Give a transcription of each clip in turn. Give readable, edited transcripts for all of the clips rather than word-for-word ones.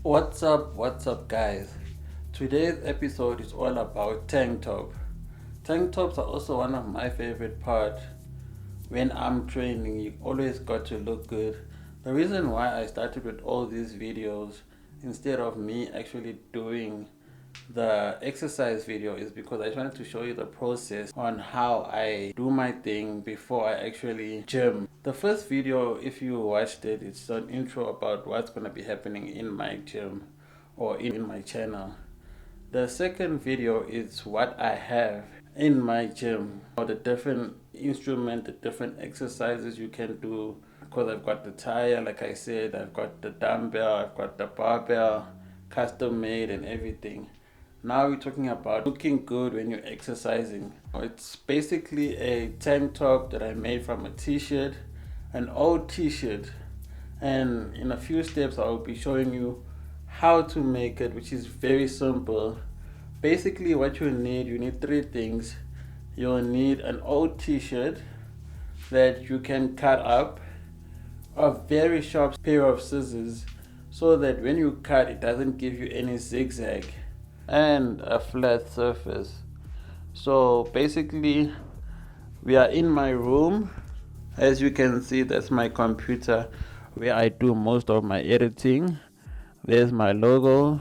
What's up, guys? Today's episode is all about tank top. Tank tops are also one of my favorite part. When I'm training, you always got to look good. The reason why I started with all these videos instead of me actually doing the exercise video is because I wanted to show you the process on how I do my thing before I actually gym. The first video, if you watched it, it's an intro about what's going to be happening in my gym or in my channel. The second video is what I have in my gym, or the different instrument, the different exercises you can do. Because I've got the tire, like I said, I've got the dumbbell, I've got the barbell, custom made and everything. Now we're talking about looking good when you're exercising. It's basically a tank top that I made from a t-shirt, an old t-shirt, and in a few steps I'll be showing you how to make it, which is very simple. Basically what you need three things. You'll need an old t-shirt that you can cut up, a very sharp pair of scissors so that when you cut it doesn't give you any zigzag, and a flat surface. So basically we are in my room. As you can see, that's my computer where I do most of my editing. There's my logo.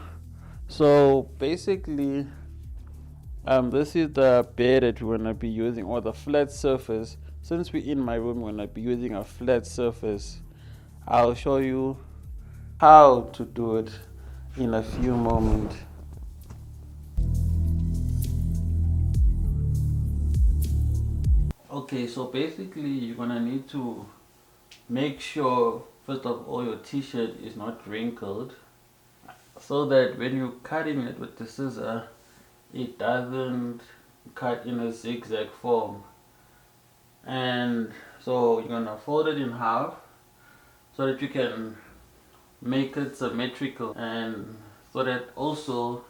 So basically this is the bed that we're gonna be using, or the flat surface. Since we're in my room, we're gonna be using a flat surface. I'll show you how to do it in a few moments. Okay, so basically you're gonna need to make sure first of all your t-shirt is not wrinkled, so that when you're cutting it with the scissor it doesn't cut in a zigzag form. And so you're gonna fold it in half so that you can make it symmetrical, and so that also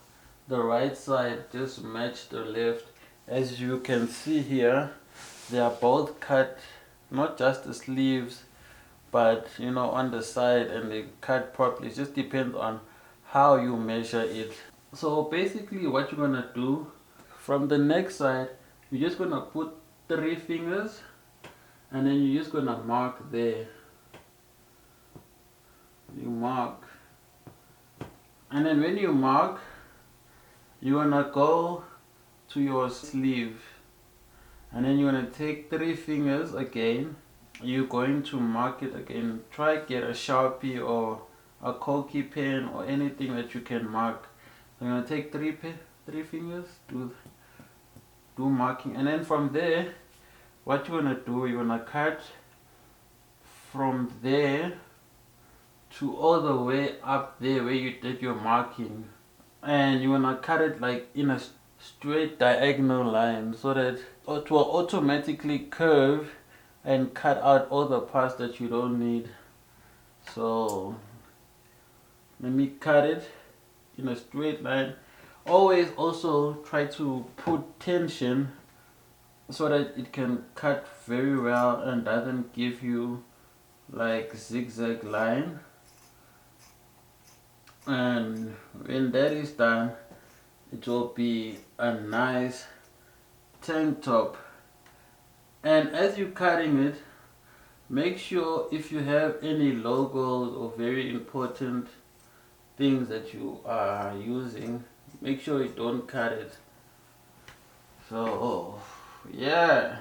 the right side just match the left. As you can see here, they are both cut, not just the sleeves but on the side, and they cut properly. It just depends on how you measure it. So basically what you're gonna do from the neck side, you're just gonna put 3 fingers and then you're just gonna mark there. You mark, and then when you mark, you're gonna go to your sleeve, and then you're gonna take 3 fingers again. You're going to mark it again. Try get a Sharpie or a Koki pen or anything that you can mark. So you're gonna take three fingers, do marking, and then from there what you're gonna do, you're gonna cut from there to all the way up there where you did your marking, and you're gonna cut it like in a straight diagonal line so that it will automatically curve and cut out all the parts that you don't need. So let me cut it in a straight line. Always also try to put tension so that it can cut very well and doesn't give you like zigzag line. And when that is done, it will be a nice tank top. And as you're cutting it, make sure if you have any logos or very important things that you are using, make sure you don't cut it. So yeah,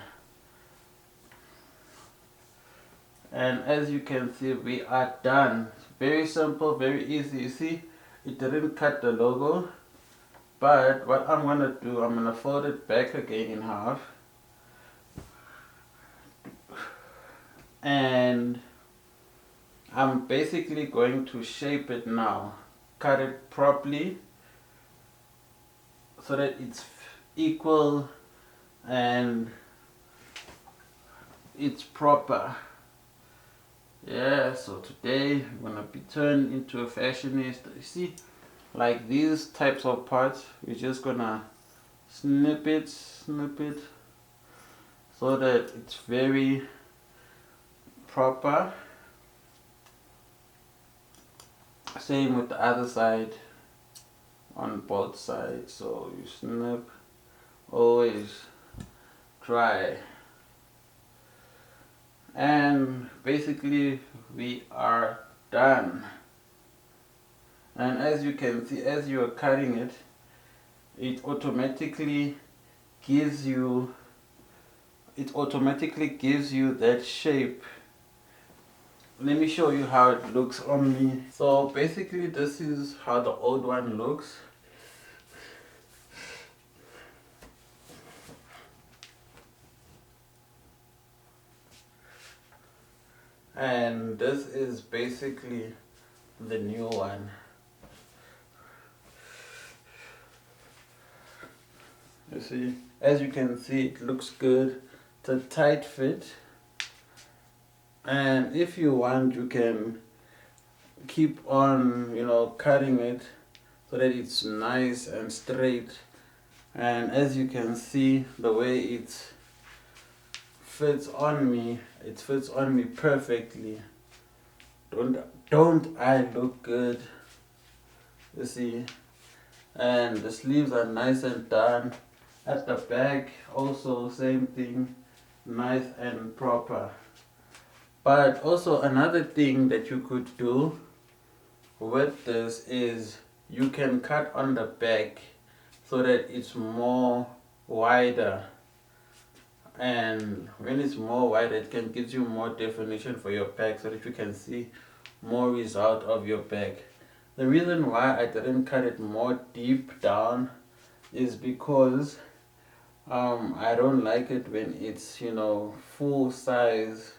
and as you can see, we are done. Very simple, very easy. You see, it didn't cut the logo, but what I'm gonna do, I'm gonna fold it back again in half, and I'm basically going to shape it now. Cut it properly so that it's equal and it's proper. Yeah, so today I'm gonna be turned into a fashionista. You see, like these types of parts, we're just gonna snip it so that it's very proper. Same with the other side, on both sides. So you snip, always dry. And basically we are done. And as you can see, as you are cutting it, it automatically gives you that shape. Let me show you how it looks on me. So basically this is how the old one looks. And this is basically the new one. You see, as you can see, it looks good. It's a tight fit. And if you want, you can keep on, cutting it so that it's nice and straight. And as you can see, the way it fits on me, it fits on me perfectly. Don't I look good? You see, and the sleeves are nice and done. At the back, also same thing, nice and proper. But also another thing that you could do with this is you can cut on the back so that it's more wider. And when it's more wider, it can give you more definition for your back so that you can see more result of your back. The reason why I didn't cut it more deep down is because I don't like it when it's full size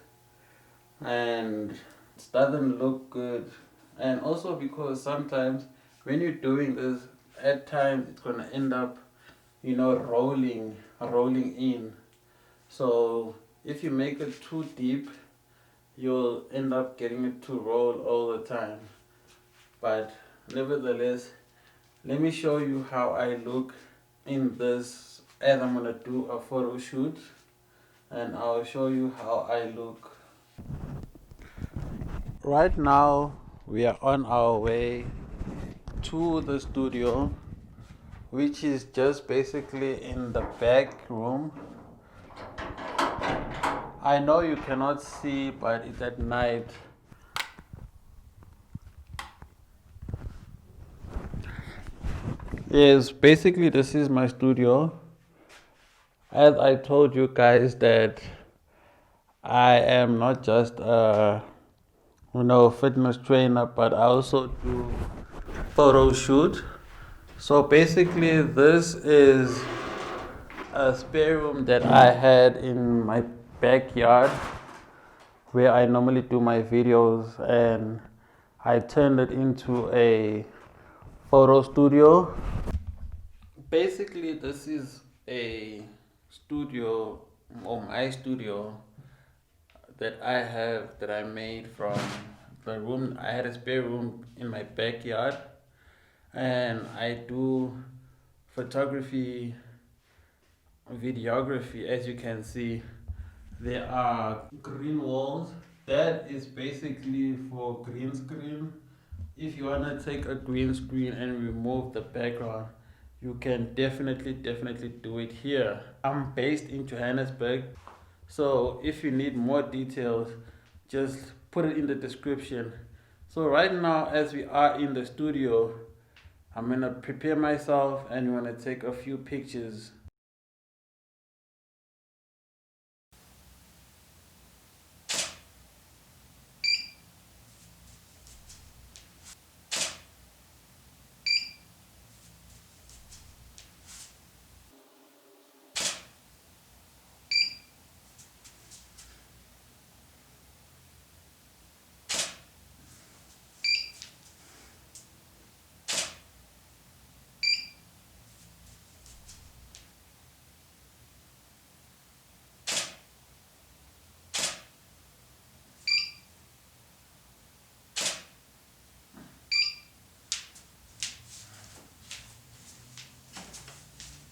and it doesn't look good. And also because sometimes when you're doing this, at times it's gonna end up rolling in. So if you make it too deep, you'll end up getting it to roll all the time. But nevertheless, let me show you how I look in this as I'm gonna do a photo shoot, and I'll show you how I look. Right now we are on our way to the studio, which is just basically in the back room. I know you cannot see, but it's at night. Yes, basically this is my studio. As I told you guys that I am not just a fitness trainer, but I also do photo shoot. So basically this is a spare room that I had in my backyard where I normally do my videos, and I turned it into a photo studio. Basically this is a studio, or my studio, that I made from the room. I had a spare room in my backyard, and I do photography, videography. As you can see, there are green walls. That is basically for green screen. If you want to take a green screen and remove the background, you can definitely do it here. I'm based in Johannesburg, so if you need more details, just put it in the description. So right now, as we are in the studio, I'm gonna prepare myself and I'm gonna take a few pictures.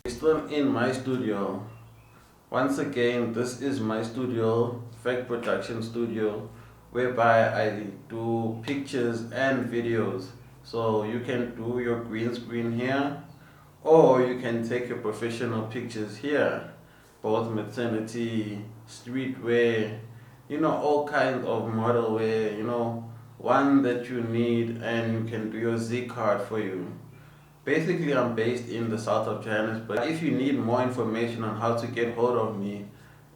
Still in my studio. Once again, this is my studio, Fact Production Studio, whereby I do pictures and videos. So you can do your green screen here, or you can take your professional pictures here, both maternity, streetwear, all kinds of model wear, one that you need, and you can do your Z card for you. Basically, I'm based in the south of Johannesburg. If you need more information on how to get hold of me,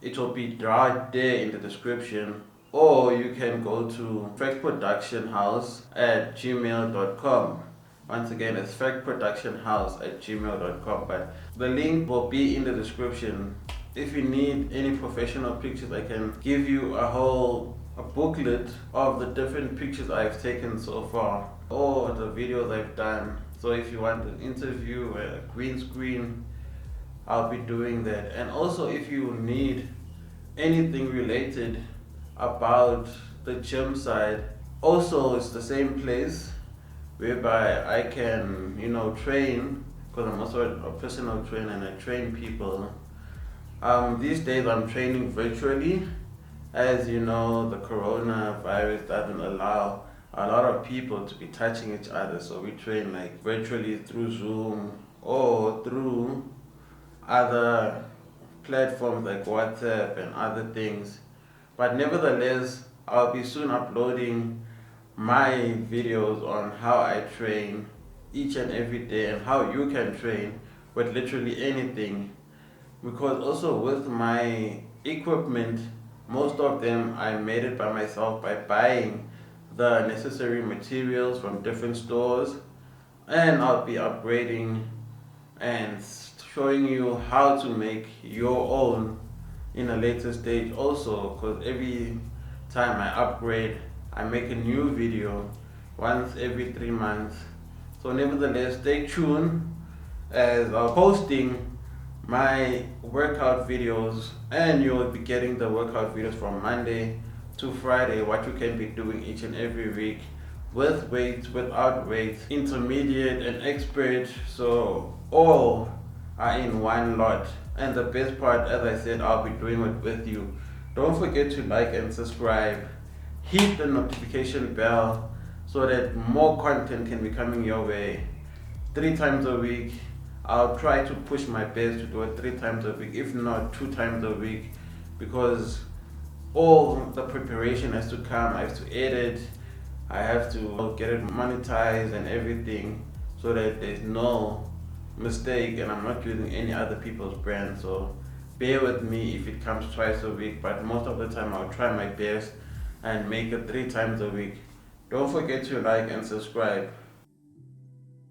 it will be right there in the description. Or you can go to factproductionhouse@gmail.com. Once again, it's factproductionhouse@gmail.com. But the link will be in the description. If you need any professional pictures, I can give you a booklet of the different pictures I've taken so far, or the videos I've done. So if you want an interview, a green screen, I'll be doing that. And also if you need anything related about the gym side, also it's the same place whereby I can, train, because I'm also a personal trainer and I train people. These days I'm training virtually. As you know, the coronavirus doesn't allow a lot of people to be touching each other, so we train like virtually through Zoom or through other platforms like WhatsApp and other things. But nevertheless, I'll be soon uploading my videos on how I train each and every day and how you can train with literally anything. Because also with my equipment, most of them I made it by myself by buying the necessary materials from different stores, and I'll be upgrading and showing you how to make your own in a later stage also, because every time I upgrade I make a new video once every 3 months. So nevertheless, stay tuned as I'm posting my workout videos, and you'll be getting the workout videos from Monday to Friday, what you can be doing each and every week, with weights, without weights, intermediate and expert. So all are in one lot. And the best part, as I said, I'll be doing it with you. Don't forget to like and subscribe. Hit the notification bell so that more content can be coming your way. 3 times a week. I'll try to push my best to do it 3 times a week, if not 2 times a week, because all the preparation has to come. I have to edit, I have to get it monetized and everything, so that there's no mistake and I'm not using any other people's brand. So bear with me if it comes twice a week, but most of the time I'll try my best and make it 3 times a week. Don't forget to like and subscribe.